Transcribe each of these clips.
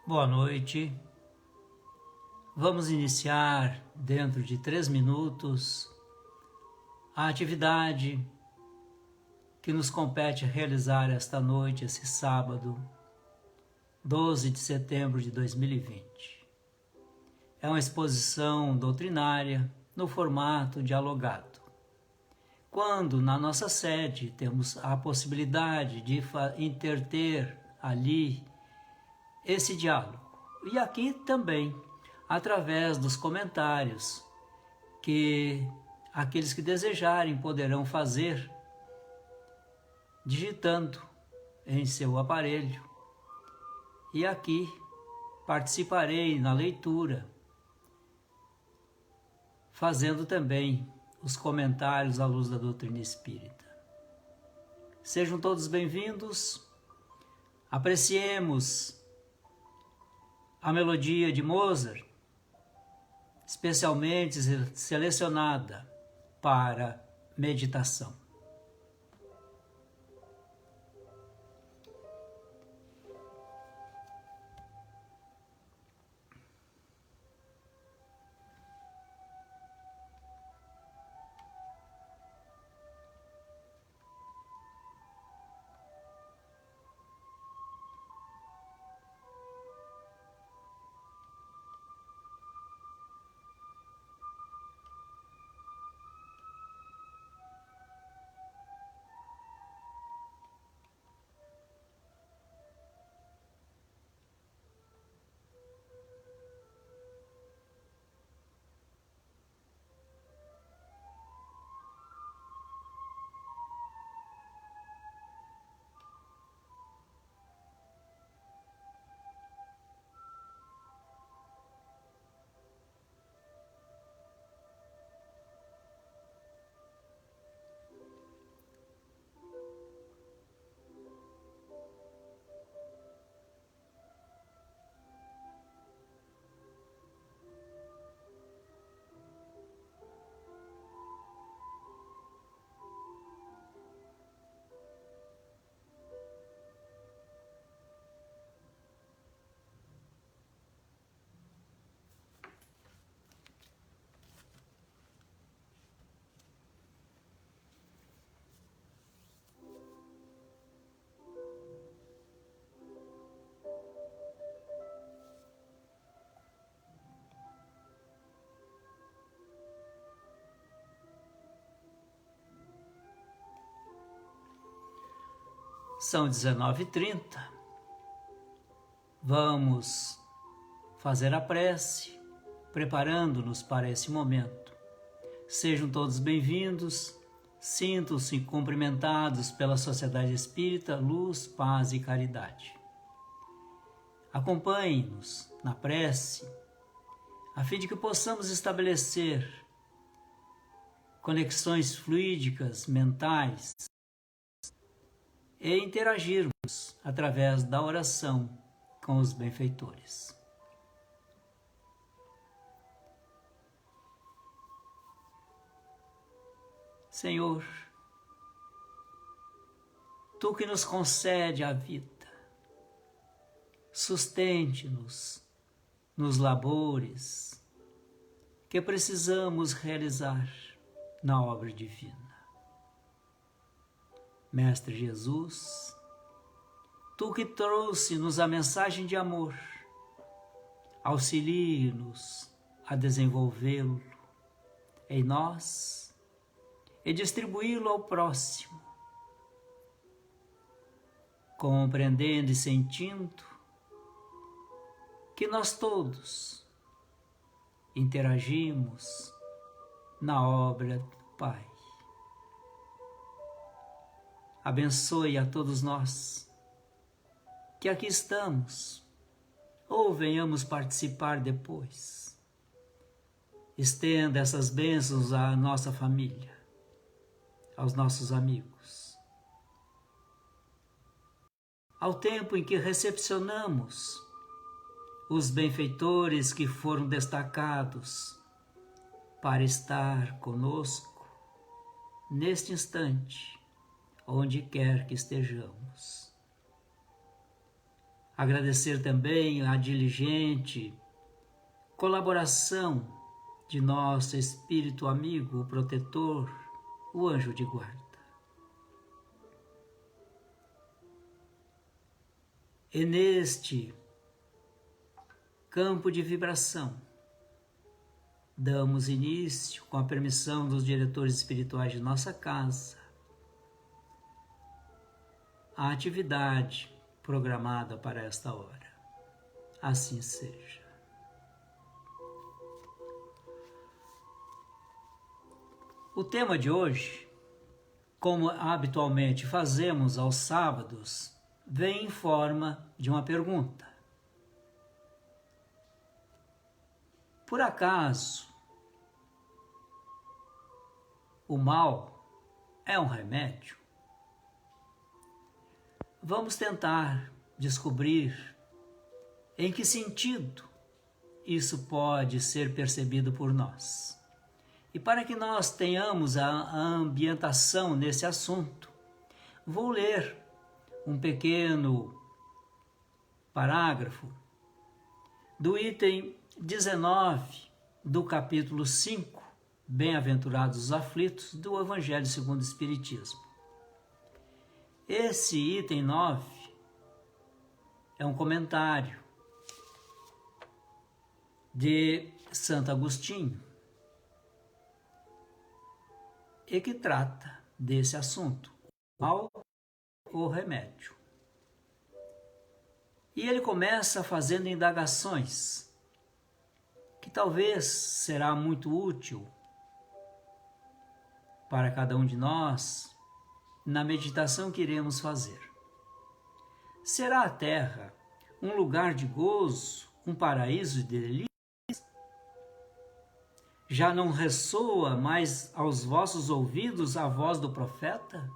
Boa noite. Vamos iniciar dentro de 3 minutos a atividade que nos compete realizar esta noite, esse sábado, 12 de setembro de 2020. É uma exposição doutrinária no formato dialogado. Quando na nossa sede temos a possibilidade de interter ali esse diálogo. E aqui também, através dos comentários que aqueles que desejarem poderão fazer, digitando em seu aparelho. E aqui participarei na leitura, fazendo também os comentários à luz da doutrina espírita. Sejam todos bem-vindos. Apreciemos a melodia de Mozart, especialmente selecionada para meditação. São 19h30. Vamos fazer a prece, preparando-nos para esse momento. Sejam todos bem-vindos, sintam-se cumprimentados pela Sociedade Espírita Luz, Paz e Caridade. Acompanhem-nos na prece, a fim de que possamos estabelecer conexões fluídicas mentais e interagirmos através da oração com os benfeitores. Senhor, Tu que nos concede a vida, sustente-nos nos labores que precisamos realizar na obra divina. Mestre Jesus, Tu que trouxe-nos a mensagem de amor, auxilie-nos a desenvolvê-lo em nós e distribuí-lo ao próximo, compreendendo e sentindo que nós todos interagimos na obra do Pai. Abençoe a todos nós que aqui estamos ou venhamos participar depois. Estenda essas bênçãos à nossa família, aos nossos amigos. Ao tempo em que recepcionamos os benfeitores que foram destacados para estar conosco neste instante, onde quer que estejamos. Agradecer também a diligente colaboração de nosso espírito amigo, o protetor, o anjo de guarda. E neste campo de vibração, damos início, com a permissão dos diretores espirituais de nossa casa, à atividade programada para esta hora. Assim seja. O tema de hoje, como habitualmente fazemos aos sábados, vem em forma de uma pergunta. Por acaso, o mal é um remédio? Vamos tentar descobrir em que sentido isso pode ser percebido por nós. E para que nós tenhamos a ambientação nesse assunto, vou ler um pequeno parágrafo do item 19 do capítulo 5, Bem-aventurados os aflitos, do Evangelho segundo o Espiritismo. Esse item 9 é um comentário de Santo Agostinho e que trata desse assunto, o mal ou remédio. E ele começa fazendo indagações que talvez será muito útil para cada um de nós na meditação que iremos fazer. Será a Terra um lugar de gozo, um paraíso de delícias? Já não ressoa mais aos vossos ouvidos a voz do profeta?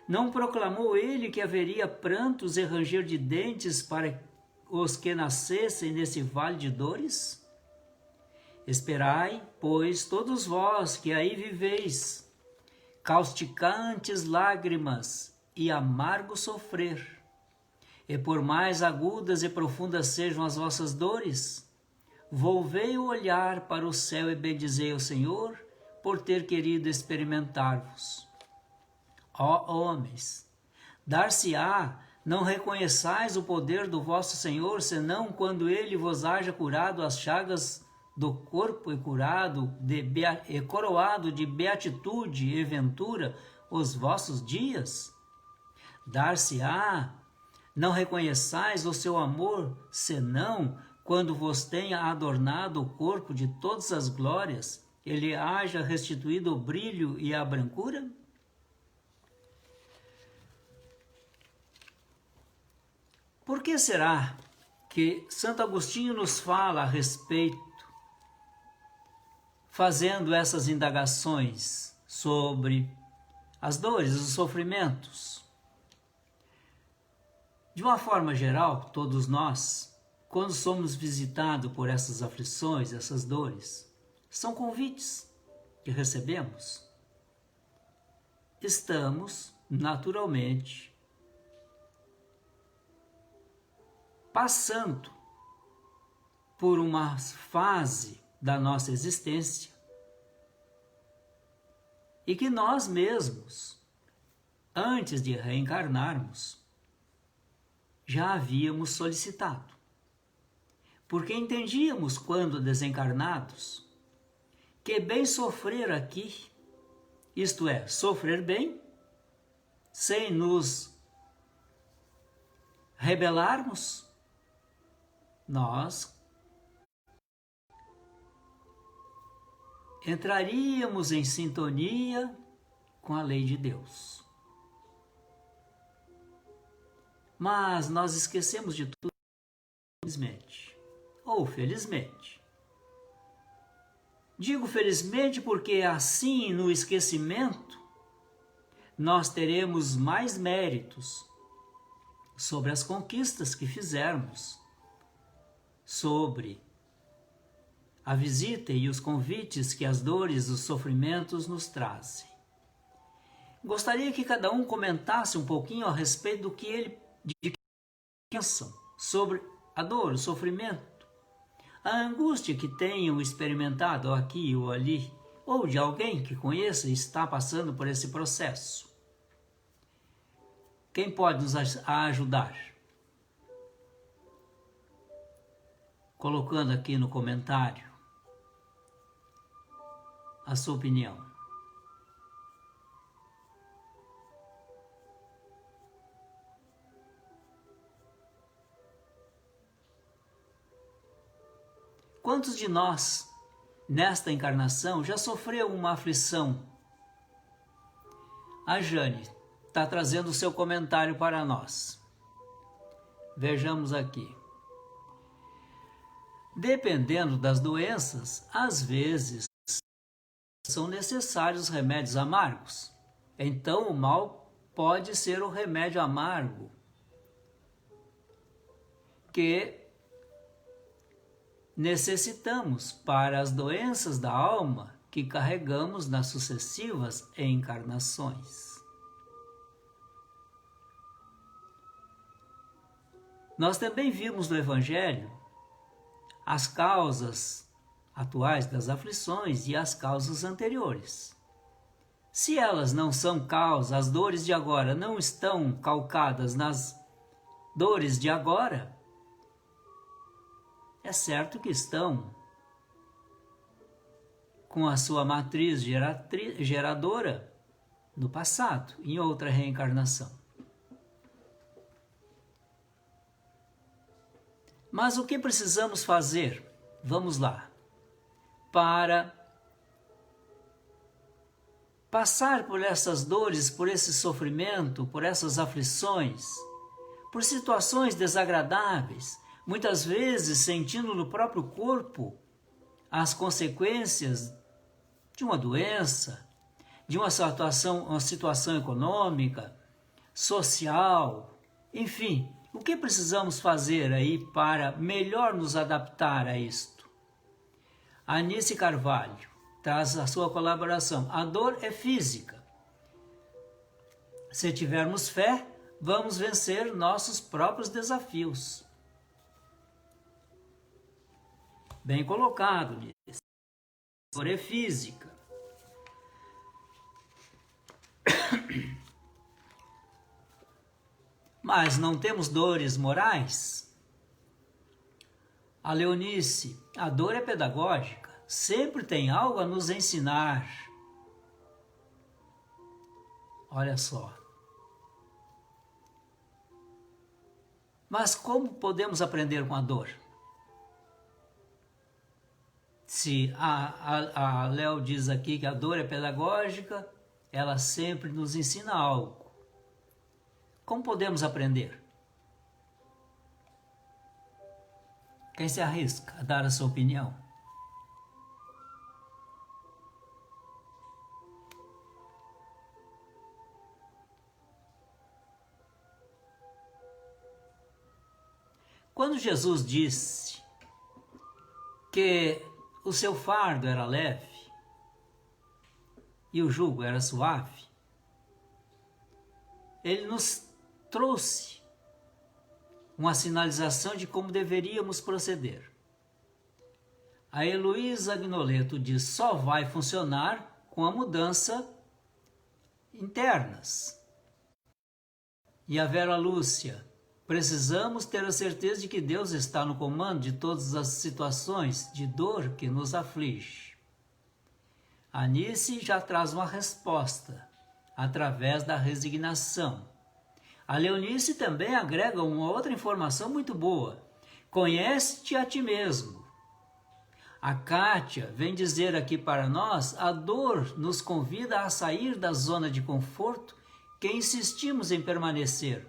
Não proclamou ele que haveria prantos e ranger de dentes para os que nascessem nesse vale de dores? Esperai, pois, todos vós que aí viveis, causticantes lágrimas e amargo sofrer, e por mais agudas e profundas sejam as vossas dores, volvei o olhar para o céu e bendizei ao Senhor por ter querido experimentar-vos. Ó homens, dar-se-á, não reconheçais o poder do vosso Senhor, senão quando ele vos haja curado as chagas do corpo e coroado de beatitude e ventura os vossos dias? Dar-se-á, não reconheçais o seu amor, senão quando vos tenha adornado o corpo de todas as glórias, ele haja restituído o brilho e a brancura? Por que será que Santo Agostinho nos fala a respeito, fazendo essas indagações sobre as dores, os sofrimentos? De uma forma geral, todos nós, quando somos visitados por essas aflições, essas dores, são convites que recebemos. Estamos, naturalmente, passando por uma fase da nossa existência e que nós mesmos, antes de reencarnarmos, já havíamos solicitado. Porque entendíamos, quando desencarnados, que bem sofrer aqui, isto é, sofrer bem, sem nos rebelarmos, nós entraríamos em sintonia com a lei de Deus. Mas nós esquecemos de tudo, infelizmente, ou felizmente. Digo felizmente porque assim, no esquecimento, nós teremos mais méritos sobre as conquistas que fizermos, sobre a visita e os convites que as dores, os sofrimentos nos trazem. Gostaria que cada um comentasse um pouquinho a respeito do que ele pensam sobre a dor, o sofrimento, a angústia que tenham experimentado aqui ou ali, ou de alguém que conheça e está passando por esse processo. Quem pode nos ajudar? Colocando aqui no comentário a sua opinião. Quantos de nós, nesta encarnação, já sofreu uma aflição? A Jane está trazendo o seu comentário para nós. Vejamos aqui. Dependendo das doenças, às vezes são necessários remédios amargos. Então o mal pode ser o remédio amargo que necessitamos para as doenças da alma que carregamos nas sucessivas encarnações. Nós também vimos no Evangelho as causas atuais das aflições e as causas anteriores. Se elas não são causa, as dores de agora não estão calcadas nas dores de agora, é certo que estão com a sua matriz geradora no passado, em outra reencarnação. Mas o que precisamos fazer? Vamos lá. Para passar por essas dores, por esse sofrimento, por essas aflições, por situações desagradáveis, muitas vezes sentindo no próprio corpo as consequências de uma doença, de uma situação econômica, social, enfim, o que precisamos fazer aí para melhor nos adaptar a isto? Anice Carvalho traz a sua colaboração. A dor é física. Se tivermos fé, vamos vencer nossos próprios desafios. Bem colocado, Nice. A dor é física. Mas não temos dores morais? A Leonice, a dor é pedagógica, sempre tem algo a nos ensinar. Olha só. Mas como podemos aprender com a dor? Se a Léo diz aqui que a dor é pedagógica, ela sempre nos ensina algo. Como podemos aprender? Quem se arrisca a dar a sua opinião? Quando Jesus disse que o seu fardo era leve e o jugo era suave, ele nos trouxe uma sinalização de como deveríamos proceder. A Heloísa Agnoleto diz: só vai funcionar com a mudança internas. E a Vera Lúcia: precisamos ter a certeza de que Deus está no comando de todas as situações de dor que nos aflige. A Anice já traz uma resposta através da resignação. A Leonice também agrega uma outra informação muito boa. Conhece-te a ti mesmo. A Kátia vem dizer aqui para nós: a dor nos convida a sair da zona de conforto que insistimos em permanecer.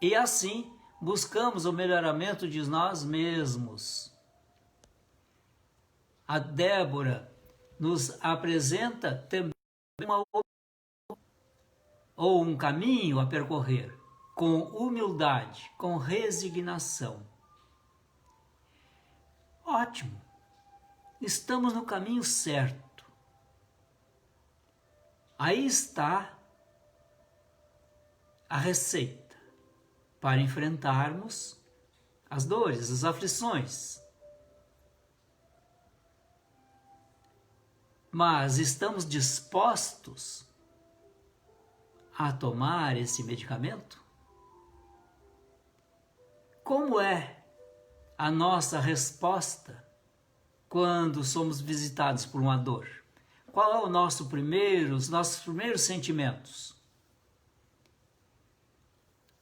E assim buscamos o melhoramento de nós mesmos. A Débora nos apresenta também um caminho a percorrer, com humildade, com resignação. Ótimo! Estamos no caminho certo. Aí está a receita. para enfrentarmos as dores, as aflições. Mas estamos dispostos a tomar esse medicamento? Como é a nossa resposta quando somos visitados por uma dor? Qual é os nossos primeiros sentimentos?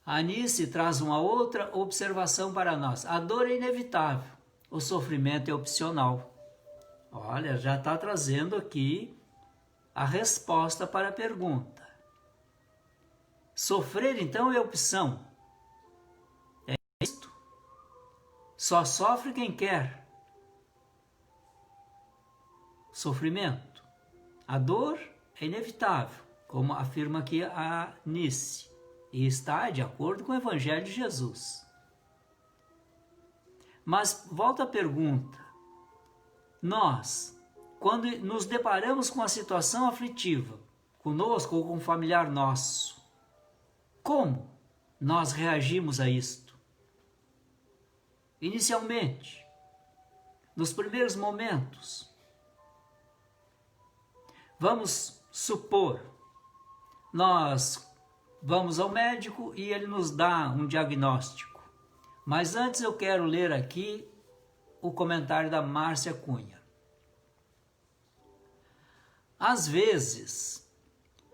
A Anice traz uma outra observação para nós. A dor é inevitável, o sofrimento é opcional. Olha, já está trazendo aqui a resposta para a pergunta. Sofrer, então, é opção. É isto. Só sofre quem quer. Sofrimento. A dor é inevitável, como afirma aqui a Anice, e está de acordo com o Evangelho de Jesus. Mas volta a pergunta. Nós, quando nos deparamos com uma situação aflitiva, conosco ou com um familiar nosso, como nós reagimos a isto? Inicialmente, nos primeiros momentos, vamos supor, nós vamos ao médico e ele nos dá um diagnóstico. Mas antes eu quero ler aqui o comentário da Márcia Cunha. Às vezes,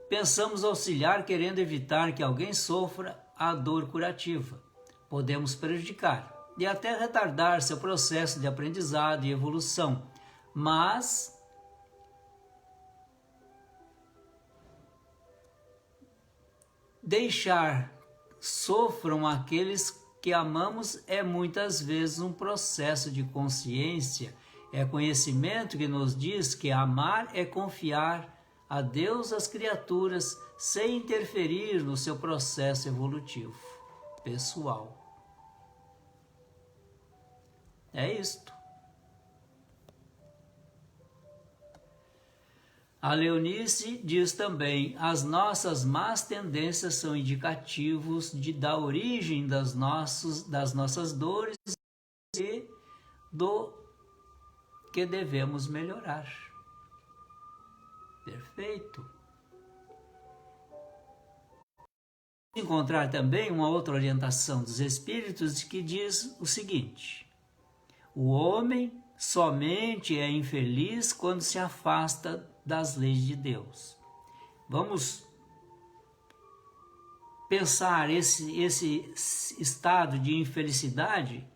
pensamos auxiliar querendo evitar que alguém sofra a dor curativa. Podemos prejudicar e até retardar seu processo de aprendizado e evolução, mas deixar sofram aqueles que amamos é muitas vezes um processo de consciência, é conhecimento que nos diz que amar é confiar a Deus as criaturas sem interferir no seu processo evolutivo pessoal. É isto. A Leonice diz também: as nossas más tendências são indicativos da origem das nossas dores e do que devemos melhorar. Perfeito. Encontrar também uma outra orientação dos Espíritos que diz o seguinte: o homem somente é infeliz quando se afasta das leis de Deus. Vamos pensar esse estado de infelicidade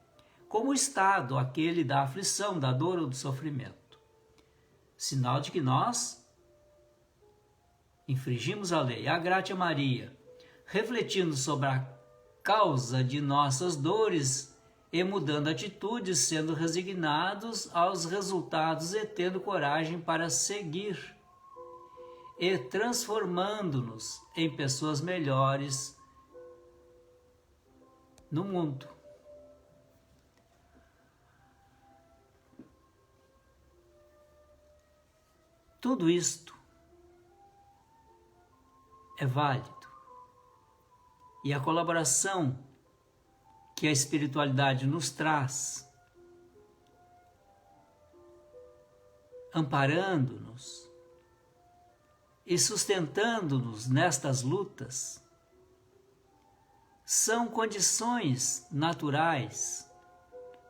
como o estado aquele da aflição, da dor ou do sofrimento. Sinal de que nós infringimos a lei. A Graça Maria, refletindo sobre a causa de nossas dores e mudando atitudes, sendo resignados aos resultados e tendo coragem para seguir e transformando-nos em pessoas melhores no mundo. Tudo isto é válido. E a colaboração que a espiritualidade nos traz, amparando-nos e sustentando-nos nestas lutas, são condições naturais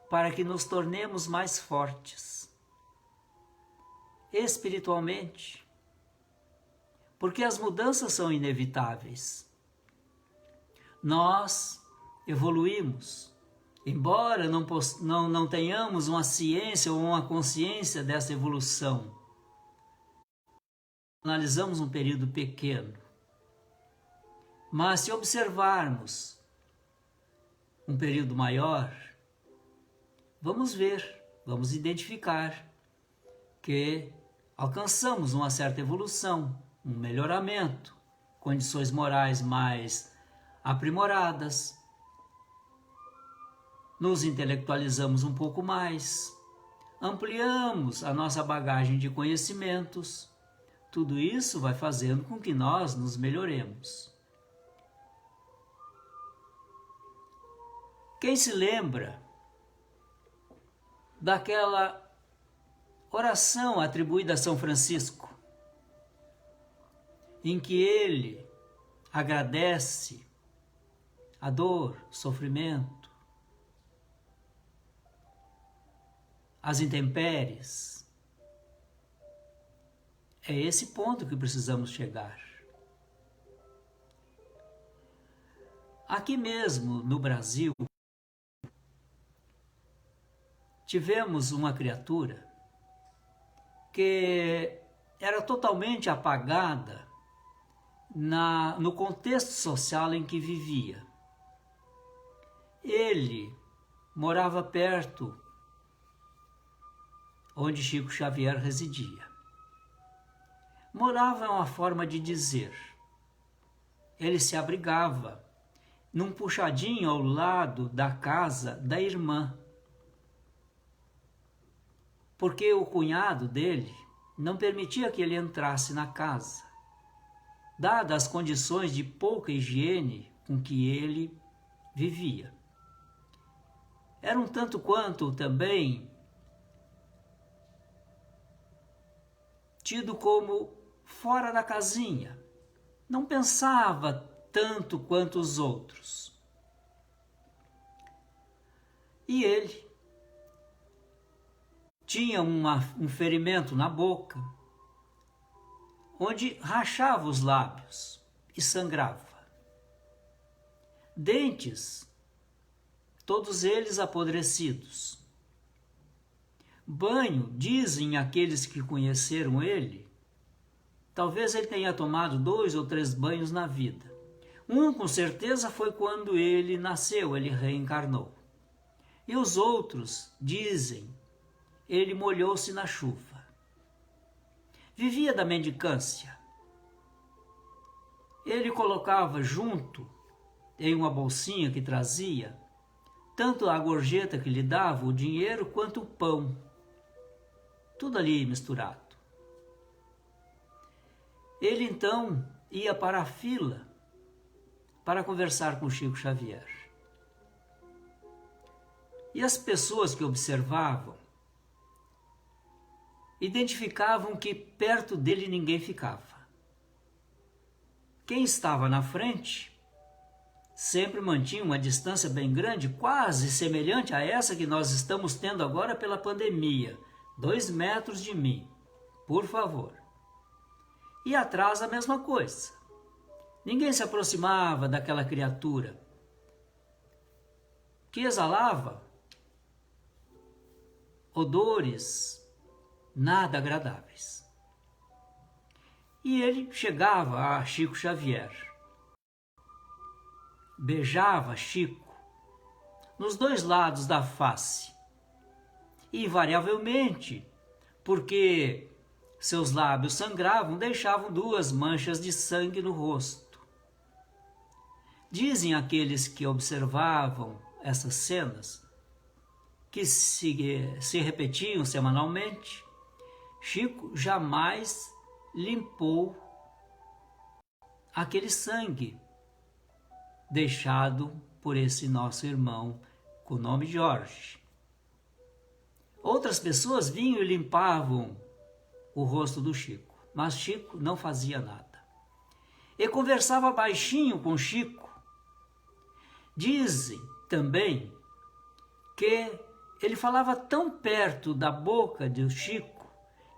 para que nos tornemos mais fortes espiritualmente, porque as mudanças são inevitáveis. Nós evoluímos, embora não tenhamos uma ciência ou uma consciência dessa evolução. Analisamos um período pequeno, mas se observarmos um período maior, vamos ver, vamos identificar que alcançamos uma certa evolução, um melhoramento, condições morais mais aprimoradas, nos intelectualizamos um pouco mais, ampliamos a nossa bagagem de conhecimentos. Tudo isso vai fazendo com que nós nos melhoremos. Quem se lembra daquela oração atribuída a São Francisco, em que ele agradece a dor, o sofrimento, as intempéries? É esse ponto que precisamos chegar. Aqui mesmo no Brasil, tivemos uma criatura que era totalmente apagada no contexto social em que vivia. Ele morava perto onde Chico Xavier residia. Morava é uma forma de dizer. Ele se abrigava num puxadinho ao lado da casa da irmã, porque o cunhado dele não permitia que ele entrasse na casa, dadas as condições de pouca higiene com que ele vivia. Era um tanto quanto também tido como fora da casinha, não pensava tanto quanto os outros. E ele tinha um ferimento na boca, onde rachava os lábios e sangrava. Dentes, todos eles apodrecidos. Banho, dizem aqueles que conheceram ele, talvez ele tenha tomado 2 ou 3 banhos na vida. Um, com certeza, foi quando ele nasceu, ele reencarnou. E os outros, dizem, ele molhou-se na chuva. Vivia da mendicância. Ele colocava junto, em uma bolsinha que trazia, tanto a gorjeta que lhe dava, o dinheiro, quanto o pão. Tudo ali misturado. Ele então ia para a fila para conversar com Chico Xavier. E as pessoas que observavam identificavam que perto dele ninguém ficava. Quem estava na frente sempre mantinha uma distância bem grande, quase semelhante a essa que nós estamos tendo agora pela pandemia. 2 metros de mim, por favor. E atrás a mesma coisa. Ninguém se aproximava daquela criatura que exalava odores nada agradáveis. E ele chegava a Chico Xavier, beijava Chico nos 2 lados da face, e invariavelmente, porque seus lábios sangravam, deixavam 2 manchas de sangue no rosto. Dizem aqueles que observavam essas cenas, que se repetiam semanalmente, Chico jamais limpou aquele sangue deixado por esse nosso irmão com o nome Jorge. Outras pessoas vinham e limpavam o rosto do Chico, mas Chico não fazia nada. E conversava baixinho com Chico. Dizem também que ele falava tão perto da boca do Chico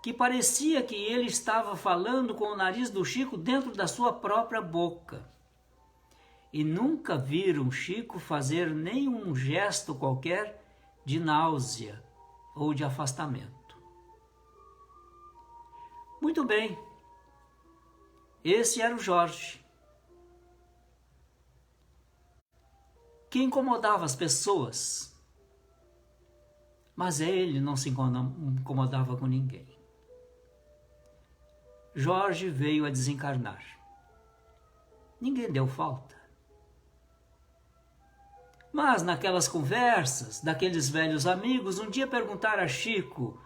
que parecia que ele estava falando com o nariz do Chico dentro da sua própria boca. E nunca viram Chico fazer nenhum gesto qualquer de náusea ou de afastamento. Muito bem, esse era o Jorge, que incomodava as pessoas, mas ele não se incomodava com ninguém. Jorge veio a desencarnar. Ninguém deu falta. Mas naquelas conversas, daqueles velhos amigos, um dia perguntaram a Chico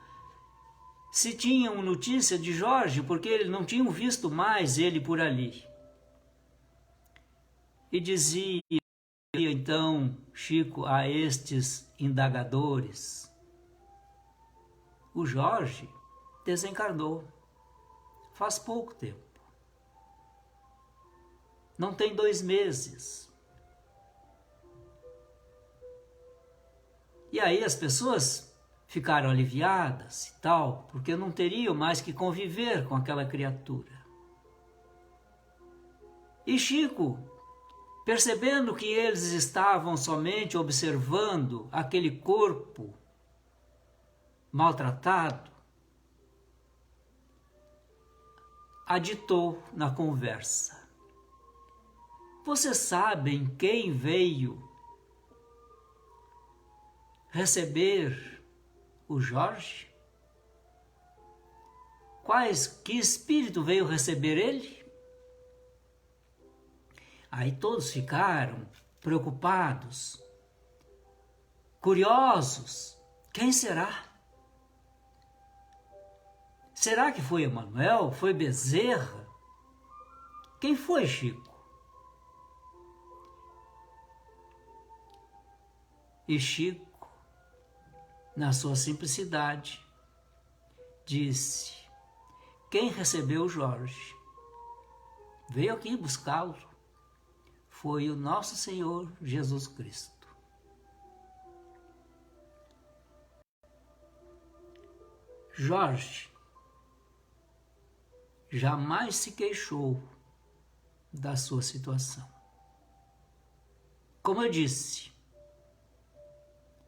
se tinham notícia de Jorge, porque eles não tinham visto mais ele por ali. E dizia então Chico a estes indagadores: o Jorge desencarnou faz pouco tempo. Não tem 2 meses. E aí as pessoas ficaram aliviadas e tal, porque não teriam mais que conviver com aquela criatura. E Chico, percebendo que eles estavam somente observando aquele corpo maltratado, aditou na conversa: vocês sabem quem veio receber o Jorge? Que espírito veio receber ele? Aí todos ficaram preocupados, curiosos. Quem será? Será que foi Emanuel? Foi Bezerra? Quem foi, Chico? E Chico, na sua simplicidade, disse: quem recebeu o Jorge, veio aqui buscá-lo, foi o nosso Senhor Jesus Cristo. Jorge jamais se queixou da sua situação. Como eu disse,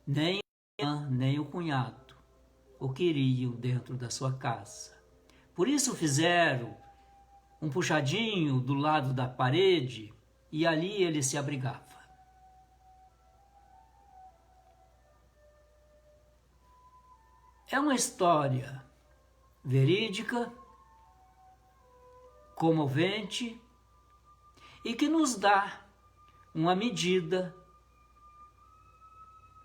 nem a irmã, nem o cunhado o queriam dentro da sua casa. Por isso fizeram um puxadinho do lado da parede e ali ele se abrigava. É uma história verídica, comovente e que nos dá uma medida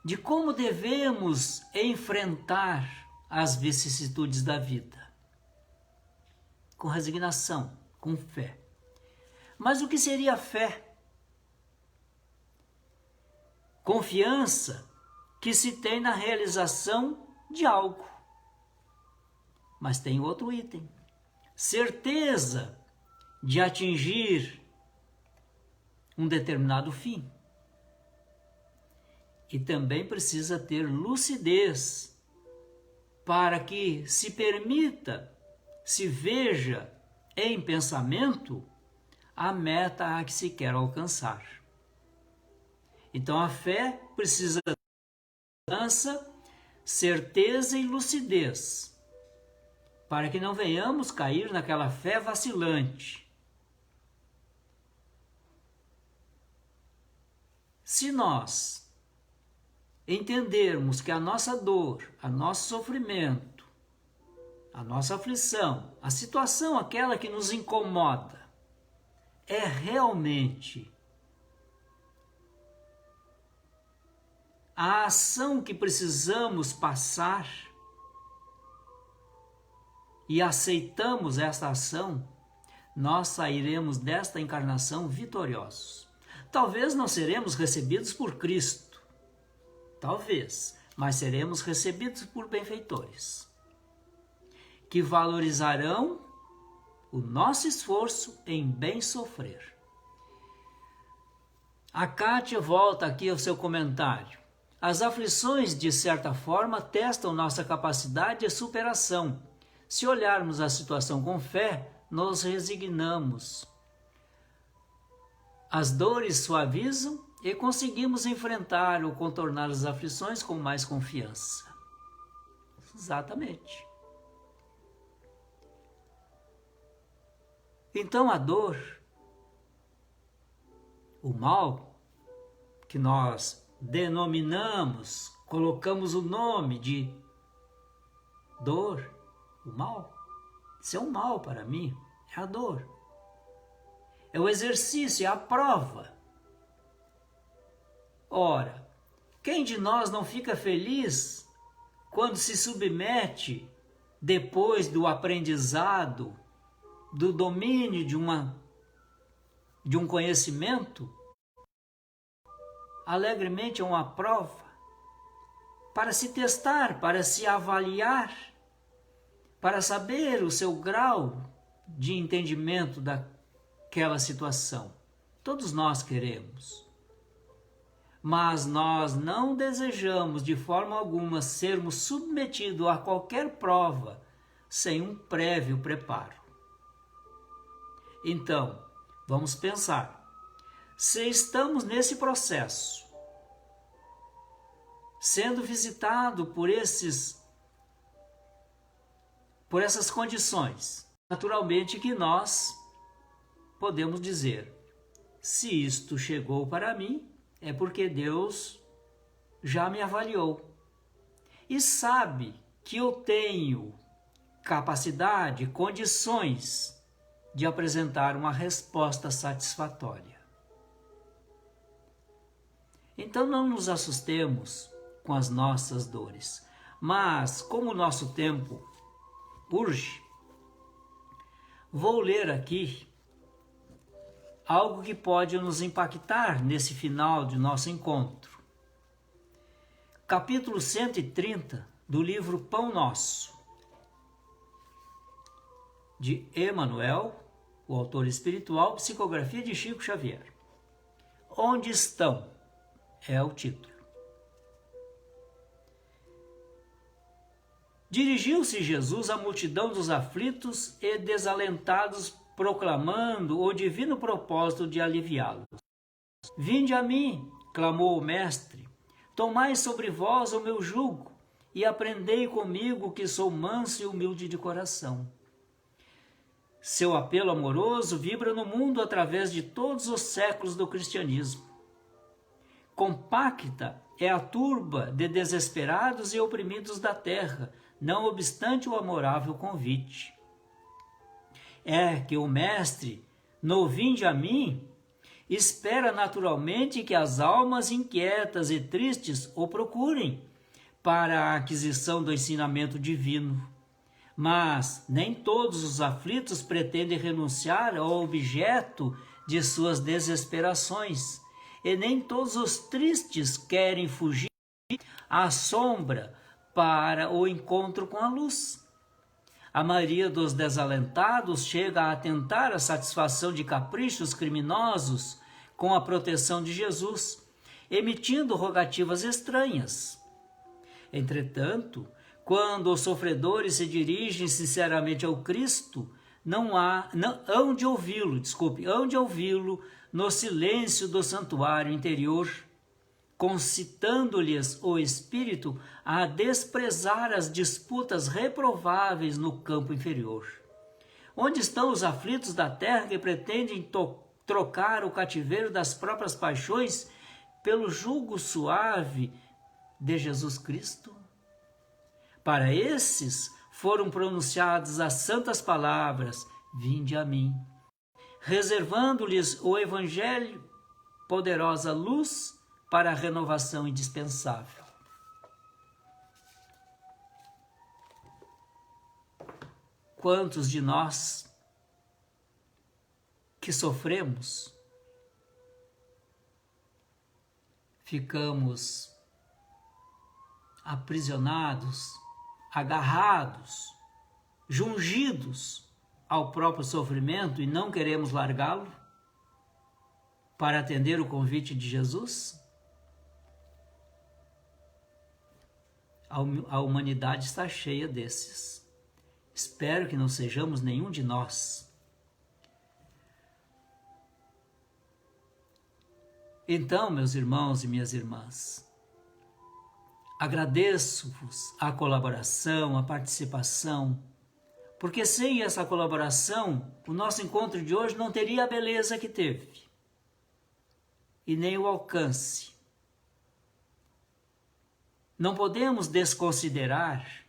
de como devemos enfrentar as vicissitudes da vida. Com resignação, com fé. Mas o que seria fé? Confiança que se tem na realização de algo. Mas tem outro item. Certeza de atingir um determinado fim. E também precisa ter lucidez para que se permita, se veja em pensamento a meta a que se quer alcançar. Então a fé precisa de confiança, certeza e lucidez, para que não venhamos cair naquela fé vacilante. Se nós entendermos que a nossa dor, o nosso sofrimento, a nossa aflição, a situação aquela que nos incomoda, é realmente a ação que precisamos passar e aceitamos essa ação, nós sairemos desta encarnação vitoriosos. Talvez não seremos recebidos por Cristo, talvez, mas seremos recebidos por benfeitores, que valorizarão o nosso esforço em bem sofrer. A Kátia volta aqui ao seu comentário. As aflições, de certa forma, testam nossa capacidade de superação. Se olharmos a situação com fé, nos resignamos. As dores suavizam e conseguimos enfrentar ou contornar as aflições com mais confiança. Exatamente. Então a dor, o mal, que nós denominamos, colocamos o nome de dor, o mal, isso é um mal para mim, é a dor. É o exercício, é a prova. Ora, quem de nós não fica feliz quando se submete, depois do aprendizado, do domínio de um conhecimento, alegremente a uma prova para se testar, para se avaliar, para saber o seu grau de entendimento daquela situação. Todos nós queremos. Mas nós não desejamos de forma alguma sermos submetidos a qualquer prova sem um prévio preparo. Então, vamos pensar. Se estamos nesse processo, sendo visitado por essas condições, naturalmente que nós podemos dizer, se isto chegou para mim, é porque Deus já me avaliou e sabe que eu tenho capacidade, condições de apresentar uma resposta satisfatória. Então não nos assustemos com as nossas dores, mas como o nosso tempo urge, vou ler aqui algo que pode nos impactar nesse final de nosso encontro. Capítulo 130 do livro Pão Nosso, de Emmanuel, o autor espiritual, psicografia de Chico Xavier. Onde estão? É o título. Dirigiu-se Jesus à multidão dos aflitos e desalentados, proclamando o divino propósito de aliviá-los. Vinde a mim, clamou o Mestre, tomai sobre vós o meu jugo e aprendei comigo que sou manso e humilde de coração. Seu apelo amoroso vibra no mundo através de todos os séculos do cristianismo. Compacta é a turba de desesperados e oprimidos da terra, não obstante o amorável convite. É que o Mestre, no vinde a mim, espera naturalmente que as almas inquietas e tristes o procurem para a aquisição do ensinamento divino. Mas nem todos os aflitos pretendem renunciar ao objeto de suas desesperações, e nem todos os tristes querem fugir à sombra para o encontro com a luz. A maioria dos desalentados chega a tentar a satisfação de caprichos criminosos com a proteção de Jesus, emitindo rogativas estranhas. Entretanto, quando os sofredores se dirigem sinceramente ao Cristo, hão de ouvi-lo no silêncio do santuário interior, concitando-lhes o espírito a desprezar as disputas reprováveis no campo inferior. Onde estão os aflitos da terra que pretendem trocar o cativeiro das próprias paixões pelo jugo suave de Jesus Cristo? Para esses foram pronunciadas as santas palavras, vinde a mim, reservando-lhes o Evangelho, poderosa luz para a renovação indispensável. Quantos de nós que sofremos ficamos aprisionados, agarrados, jungidos ao próprio sofrimento e não queremos largá-lo para atender o convite de Jesus? A humanidade está cheia desses. Espero que não sejamos nenhum de nós. Então, meus irmãos e minhas irmãs, agradeço-vos a colaboração, a participação, porque sem essa colaboração, o nosso encontro de hoje não teria a beleza que teve e nem o alcance. Não podemos desconsiderar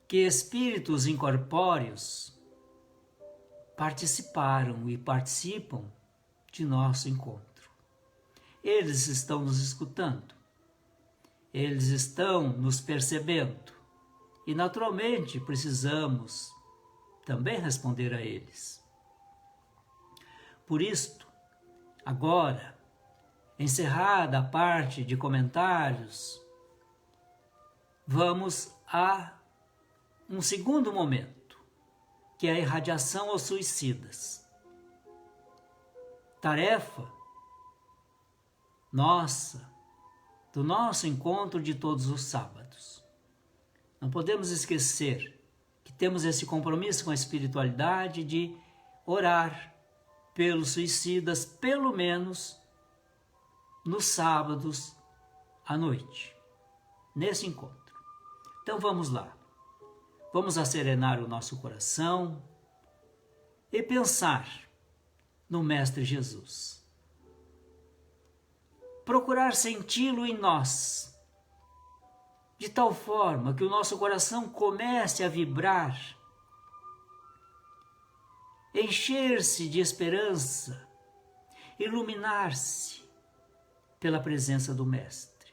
que espíritos incorpóreos participaram e participam de nosso encontro. Eles estão nos escutando, eles estão nos percebendo e, naturalmente, precisamos também responder a eles. Por isto, agora, Encerrada a parte de comentários, vamos a um segundo momento, que é a irradiação aos suicidas. Tarefa nossa, do nosso encontro de todos os sábados. Não podemos esquecer que temos esse compromisso com a espiritualidade de orar pelos suicidas, pelo menos nos sábados à noite, nesse encontro. Então vamos lá. Vamos acerenar o nosso coração e pensar no Mestre Jesus. Procurar senti-lo em nós, de tal forma que o nosso coração comece a vibrar, encher-se de esperança, iluminar-se pela presença do Mestre.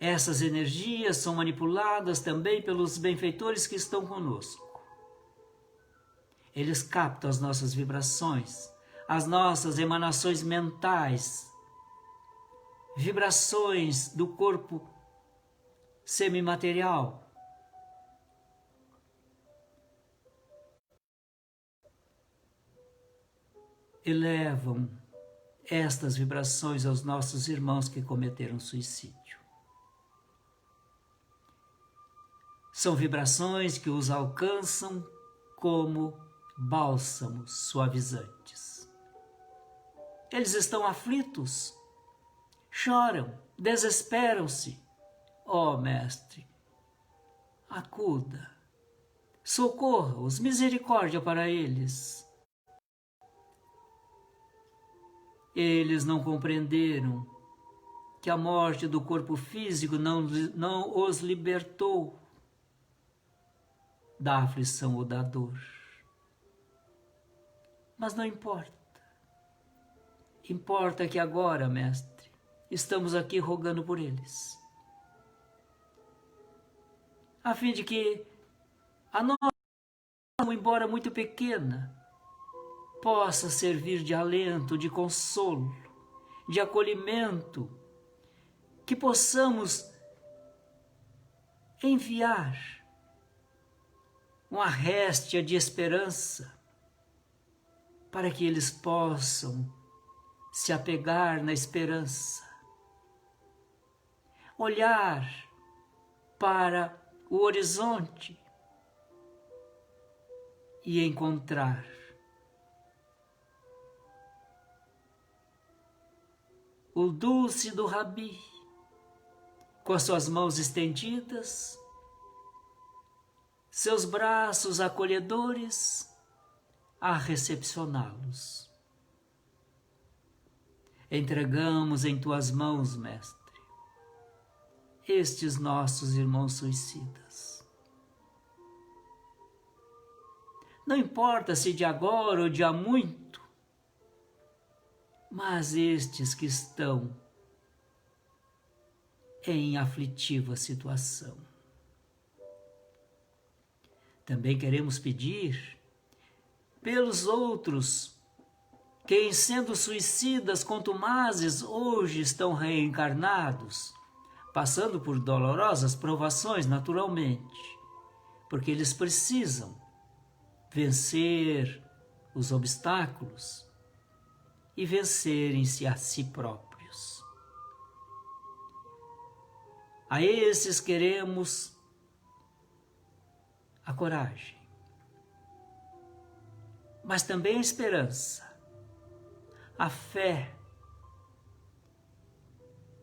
Essas energias são manipuladas também pelos benfeitores que estão conosco. Eles captam as nossas vibrações, as nossas emanações mentais, vibrações do corpo semimaterial. Elevam estas vibrações aos nossos irmãos que cometeram suicídio. São vibrações que os alcançam como bálsamos suavizantes. Eles estão aflitos, choram, desesperam-se. Ó Mestre, acuda, socorra-os, misericórdia para eles. Eles não compreenderam que a morte do corpo físico não os libertou da aflição ou da dor. Mas não importa. Importa que agora, Mestre, estamos aqui rogando por eles, a fim de que a nossa, embora muito pequena, possa servir de alento, de consolo, de acolhimento, que possamos enviar uma réstia de esperança para que eles possam se apegar na esperança, olhar para o horizonte e encontrar o dulce do Rabi, com as suas mãos estendidas, seus braços acolhedores a recepcioná-los. Entregamos em tuas mãos, Mestre, estes nossos irmãos suicidas. Não importa se de agora ou de há muito, mas estes que estão em aflitiva situação. Também queremos pedir pelos outros que, sendo suicidas contumazes, hoje estão reencarnados, passando por dolorosas provações naturalmente, porque eles precisam vencer os obstáculos e vencerem-se a si próprios. A esses queremos a coragem, mas também a esperança, a fé,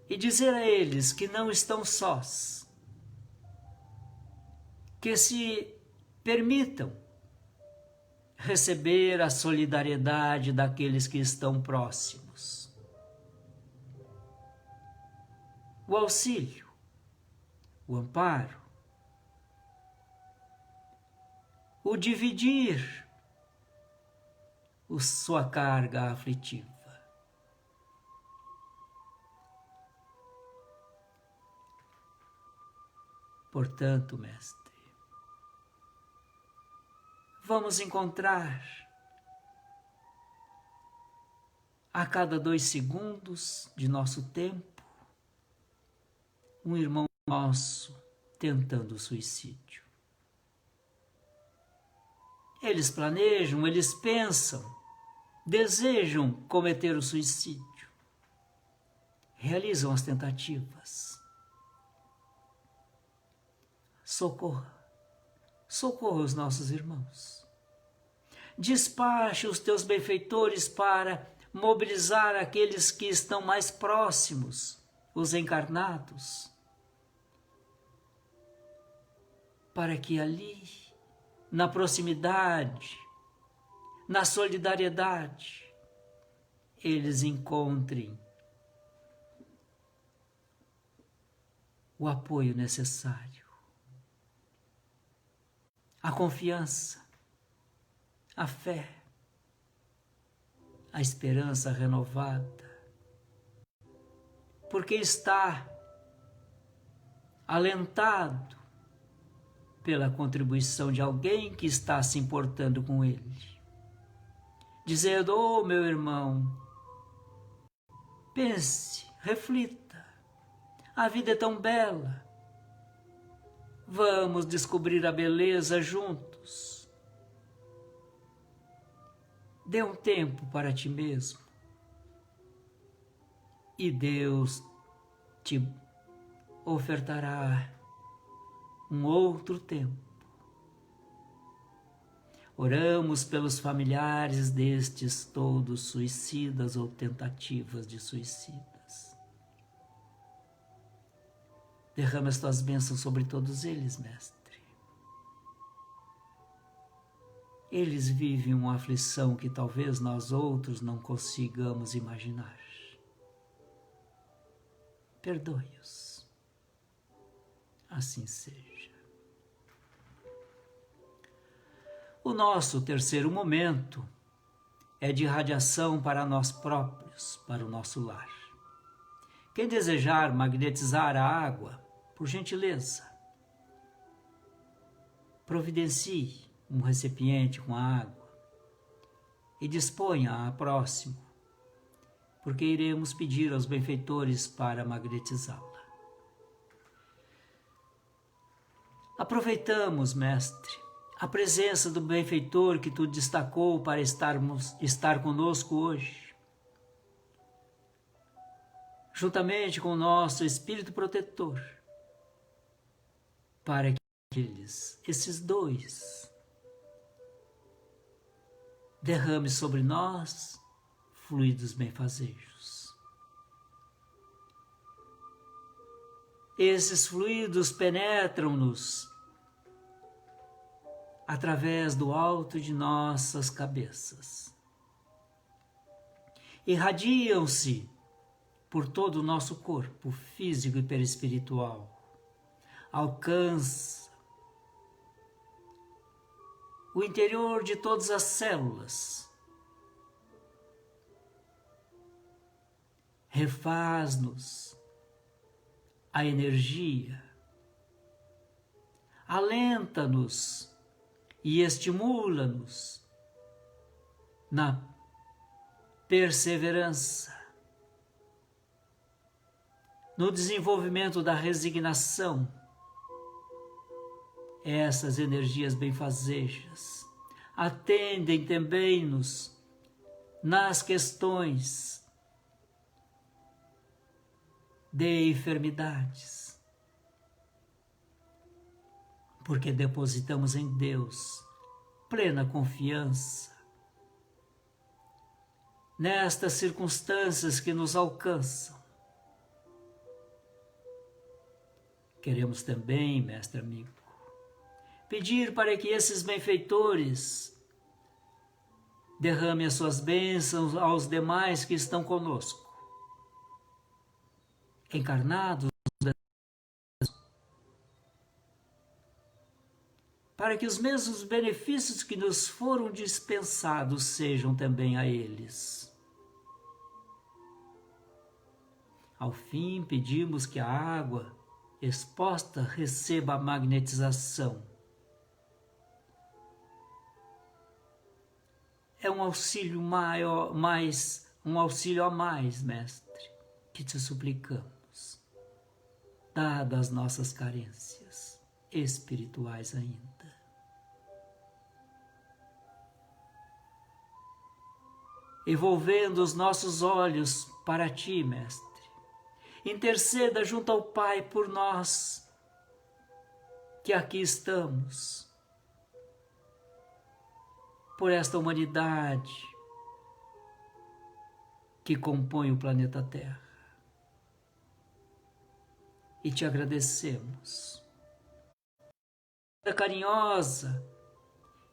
e dizer a eles que não estão sós, que se permitam receber a solidariedade daqueles que estão próximos, o auxílio, o amparo, o dividir sua carga aflitiva. Portanto, Mestre, vamos encontrar a cada 2 segundos de nosso tempo, um irmão nosso tentando suicídio. Eles planejam, eles pensam, desejam cometer o suicídio, realizam as tentativas. Socorra os nossos irmãos. Despache os teus benfeitores para mobilizar aqueles que estão mais próximos, os encarnados, para que ali, na proximidade, na solidariedade, eles encontrem o apoio necessário, a confiança, a fé, a esperança renovada, porque está alentado pela contribuição de alguém que está se importando com ele, dizendo: oh, meu irmão, pense, reflita, a vida é tão bela, vamos descobrir a beleza juntos. Dê um tempo para ti mesmo e Deus te ofertará um outro tempo. Oramos pelos familiares destes todos suicidas ou tentativas de suicidas. Derrama as tuas bênçãos sobre todos eles, Mestre. Eles vivem uma aflição que talvez nós outros não consigamos imaginar. Perdoe-os. Assim seja. O nosso terceiro momento é de irradiação para nós próprios, para o nosso lar. Quem desejar magnetizar a água, por gentileza, providencie um recipiente com água e disponha-a próximo, porque iremos pedir aos benfeitores para magnetizá-la. Aproveitamos, Mestre, a presença do benfeitor que tu destacou para estar conosco hoje, juntamente com o nosso Espírito Protetor, para que esses dois, derrame sobre nós fluidos benfazejos. Esses fluidos penetram-nos através do alto de nossas cabeças. Irradiam-se por todo o nosso corpo físico e perispiritual. Alcança o interior de todas as células. Refaz-nos a energia. Alenta-nos e estimula-nos na perseverança, no desenvolvimento da resignação. Essas energias benfazejas atendem também-nos nas questões de enfermidades, porque depositamos em Deus plena confiança nestas circunstâncias que nos alcançam. Queremos também, mestre amigo, pedir para que esses benfeitores derramem as suas bênçãos aos demais que estão conosco, encarnados, para que os mesmos benefícios que nos foram dispensados sejam também a eles. Ao fim, pedimos que a água exposta receba a magnetização. É um auxílio mais um auxílio a mais, Mestre, que te suplicamos, dado as nossas carências espirituais ainda. Envolvendo os nossos olhos para ti, Mestre, interceda junto ao Pai por nós, que aqui estamos, por esta humanidade que compõe o planeta Terra. E te agradecemos a carinhosa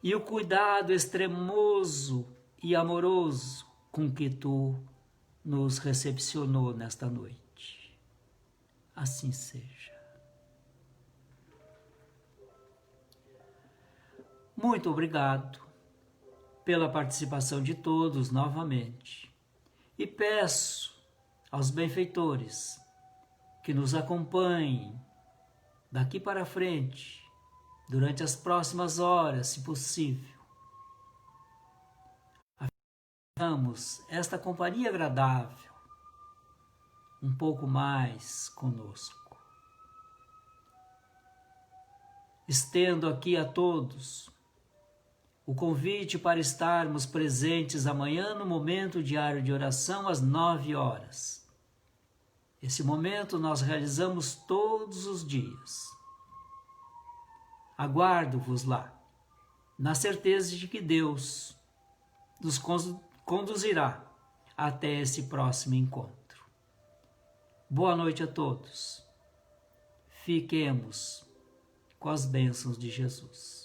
e o cuidado extremoso e amoroso com que tu nos recepcionou nesta noite. Assim seja. Muito obrigado pela participação de todos novamente e peço aos benfeitores que nos acompanhem daqui para frente, durante as próximas horas, se possível. Damos esta companhia agradável um pouco mais conosco. Estendo aqui a todos o convite para estarmos presentes amanhã no momento diário de oração às 9 horas. Esse momento nós realizamos todos os dias. Aguardo-vos lá, na certeza de que Deus nos conduzirá até esse próximo encontro. Boa noite a todos. Fiquemos com as bênçãos de Jesus.